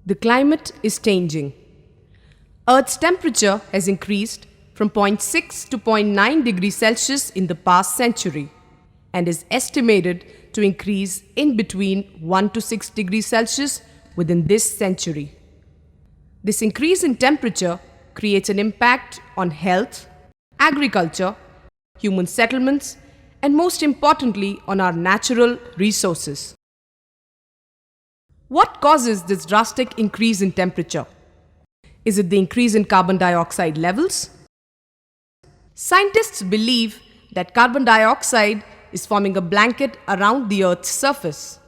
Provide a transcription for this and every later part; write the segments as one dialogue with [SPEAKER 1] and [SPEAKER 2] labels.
[SPEAKER 1] The climate is changing. Earth's temperature has increased from 0.6 to 0.9 degrees Celsius in the past century and is estimated to increase in between 1 to 6 degrees Celsius within this century. This increase in temperature creates an impact on health, agriculture, human settlements, and most importantly on our natural resources. What causes this drastic increase in temperature? Is it the increase in carbon dioxide levels? Scientists believe that carbon dioxide is forming a blanket around the Earth's surface.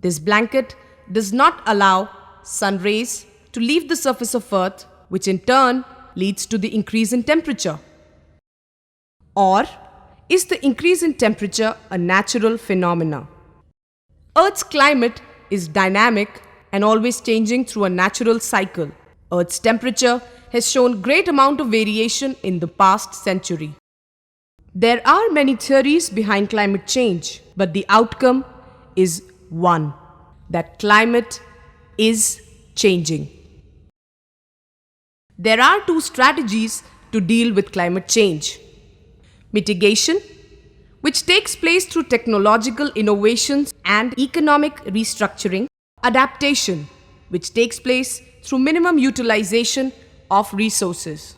[SPEAKER 1] This blanket does not allow sun rays to leave the surface of Earth, which in turn leads to the increase in temperature. Or is the increase in temperature a natural phenomena? Earth's climate is dynamic and always changing through a natural cycle. Earth's temperature has shown great amount of variation in the past century. There are many theories behind climate change, but the outcome is one, that climate is changing. There are two strategies to deal with climate change. Mitigation, which takes place through technological innovations and economic restructuring. Adaptation, which takes place through minimum utilization of resources.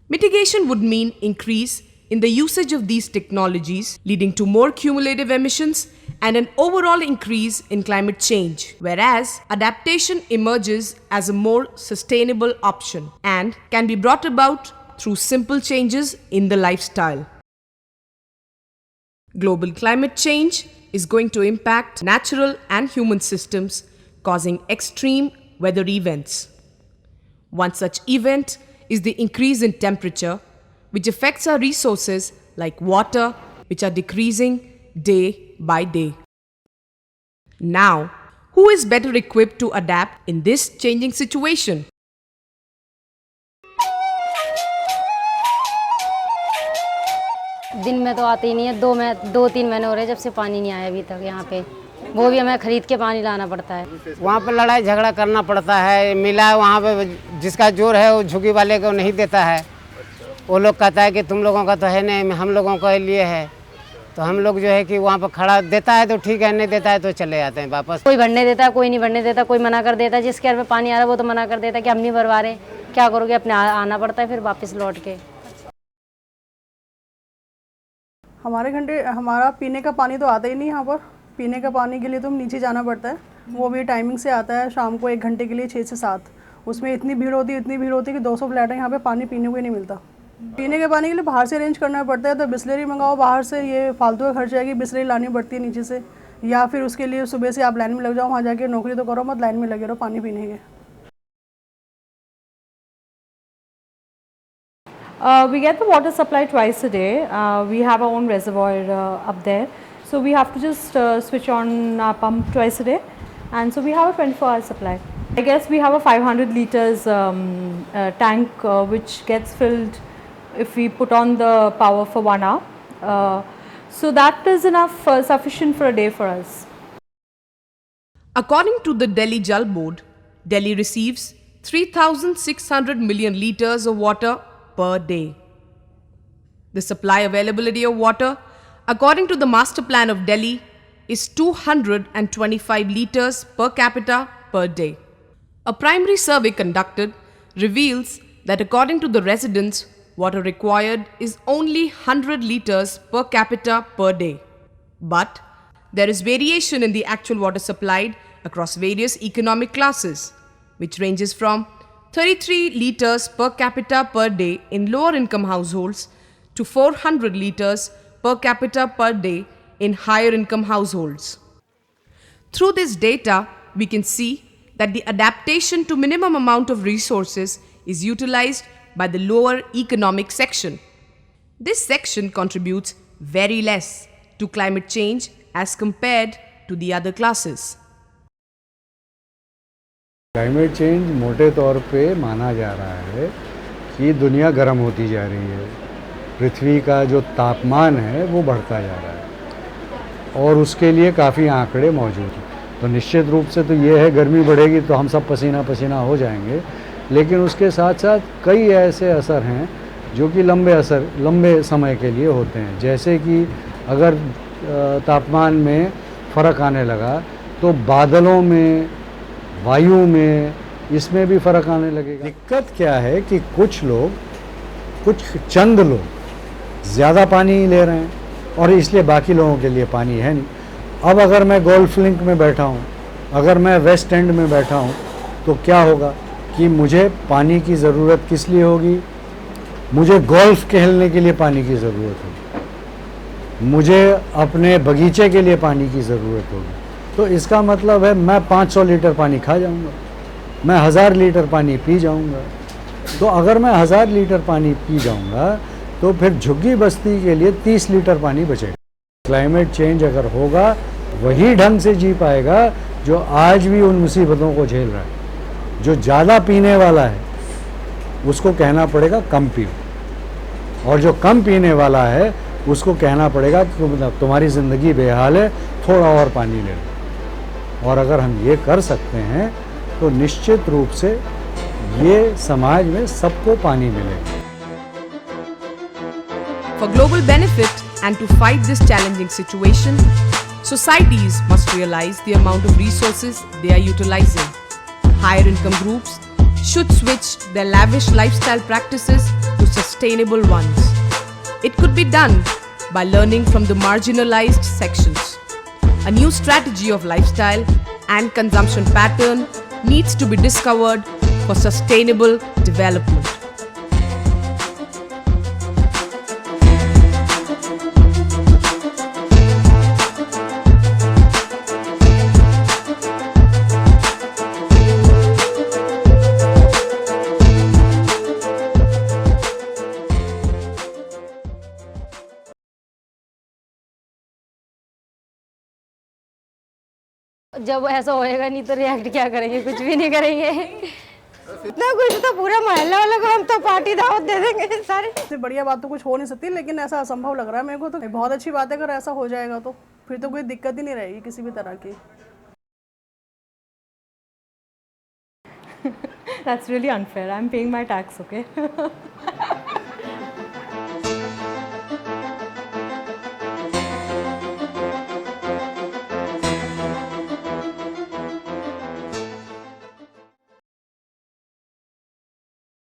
[SPEAKER 1] Mitigation would mean increase in the usage of these technologies, leading to more cumulative emissions and an overall increase in climate change, whereas adaptation emerges as a more sustainable option and can be brought about through simple changes in the lifestyle. Global climate change is going to impact natural and human systems, causing extreme weather events. One such event is the increase in temperature, which affects our resources like water, which are decreasing day by day. Now, who is better equipped to adapt in this changing situation?
[SPEAKER 2] दिन में तो आते ही नहीं है, 2-3 महीने हो रहे जब से पानी नहीं आया अभी तक यहाँ पे। वो भी हमें खरीद के पानी लाना पड़ता है।
[SPEAKER 3] वहाँ पर लड़ाई झगड़ा करना पड़ता है, मिला वहाँ पे जिसका जोर है वो झुग्गी वाले को नहीं देता है। वो लोग कहता है कि तुम लोगों का तो है नहीं, हम लोगों के लिए है। तो हम लोग जो है कि वहाँ पर खड़ा देता है तो ठीक है, नहीं देता है तो चले जाते हैं वापस।
[SPEAKER 2] कोई भरने देता है, कोई नहीं भरने देता, कोई मना कर देता है। जिसके घर में पानी आ रहा है वो तो मना कर देता है कि हम नहीं भरवा रहे, क्या करोगे, अपने आना पड़ता है फिर वापस लौट के।
[SPEAKER 4] हमारा पीने का पानी तो आता ही नहीं यहाँ पर। पीने का पानी के लिए तो हम नीचे जाना पड़ता है, वो भी टाइमिंग से आता है शाम को 1 घंटे के लिए 6 से 7। उसमें इतनी भीड़ होती है कि 200 फ्लैट है यहाँ पे, पानी पीने को ही नहीं मिलता। पीने के पानी के लिए बाहर से अरेंज करना पड़ता है, तो बिस्लरी मंगाओ बाहर से, ये फालतू का खर्च है कि बिस्लरी लानी पड़ती है नीचे से, या फिर उसके लिए सुबह से आप लाइन में लग जाओ, वहाँ जाके नौकरी तो करो मत, लाइन में लगे रहो पानी पीने के।
[SPEAKER 5] We get the water supply twice a day. We have our own reservoir up there, so we have to just switch on our pump twice a day, and so we have a 24-hour supply. I guess we have a 500 liters tank which gets filled if we put on the power for 1 hour. So that is enough, sufficient for a day for us.
[SPEAKER 1] According to the Delhi Jal Board, Delhi receives 3,600 million liters of water per day. The supply availability of water, according to the master plan of Delhi, is 225 liters per capita per day. A primary survey conducted reveals that according to the residents, water required is only 100 liters per capita per day. But there is variation in the actual water supplied across various economic classes, which ranges from 33 liters per capita per day in lower income households to 400 liters per capita per day in higher income households. Through this data, we can see that the adaptation to minimum amount of resources is utilized by the lower economic section. This section contributes very less to climate change as compared to the other classes.
[SPEAKER 6] Climate change मोटे तौर पे माना जा रहा है कि दुनिया गर्म होती जा रही है, पृथ्वी का जो तापमान है वो बढ़ता जा रहा है और उसके लिए काफ़ी आंकड़े मौजूद हैं। तो निश्चित रूप से तो ये है, गर्मी बढ़ेगी तो हम सब पसीना पसीना हो जाएंगे, लेकिन उसके साथ साथ कई ऐसे असर हैं जो कि लंबे समय के लिए होते हैं। जैसे कि अगर तापमान में फ़र्क आने लगा तो बादलों में, वायु में, इसमें भी फ़र्क आने लगेगा। दिक्कत क्या है कि कुछ चंद लोग ज़्यादा पानी ले रहे हैं और इसलिए बाकी लोगों के लिए पानी है नहीं। अब अगर मैं गोल्फ लिंक में बैठा हूँ, अगर मैं वेस्ट एंड में बैठा हूँ, तो क्या होगा कि मुझे पानी की ज़रूरत किस लिए होगी? मुझे गोल्फ खेलने के लिए पानी की ज़रूरत होगी, मुझे अपने बगीचे के लिए पानी की ज़रूरत होगी। तो इसका मतलब है मैं 500 लीटर पानी खा जाऊँगा, मैं 1000 लीटर पानी पी जाऊँगा। तो अगर मैं 1000 लीटर पानी पी जाऊँगा तो फिर झुग्गी बस्ती के लिए 30 लीटर पानी बचेगा। क्लाइमेट चेंज अगर होगा, वही ढंग से जी पाएगा जो आज भी उन मुसीबतों को झेल रहा है। जो ज़्यादा पीने वाला है उसको कहना पड़ेगा कम पियो, और जो कम पीने वाला है उसको कहना पड़ेगा कि तुम्हारी ज़िंदगी बेहाल है, थोड़ा और पानी ले लो। और अगर हम ये कर सकते हैं तो निश्चित रूप से ये समाज में सबको पानी मिलेगा।
[SPEAKER 1] For global benefit and to fight this challenging situation, societies must realize the amount of resources they are utilizing. Higher income groups should switch their lavish lifestyle practices to sustainable ones. It could be done by learning from the marginalized sections. A new strategy of lifestyle and consumption pattern needs to be discovered for sustainable development.
[SPEAKER 2] जब ऐसा होएगा नहीं तो react क्या करेंगे? कुछ भी नहीं करेंगे। इतना कुछ तो पूरा मोहल्ला वाला को हम तो पार्टी दावत दे देंगे सारे।
[SPEAKER 4] इससे बढ़िया बात तो कुछ हो नहीं सकती, लेकिन ऐसा असंभव लग रहा है मेरे को। तो बहुत अच्छी बात है अगर ऐसा हो जाएगा तो फिर तो कोई दिक्कत ही नहीं रहेगी किसी भी तरह की।
[SPEAKER 5] That's really unfair. I'm paying my tax, okay?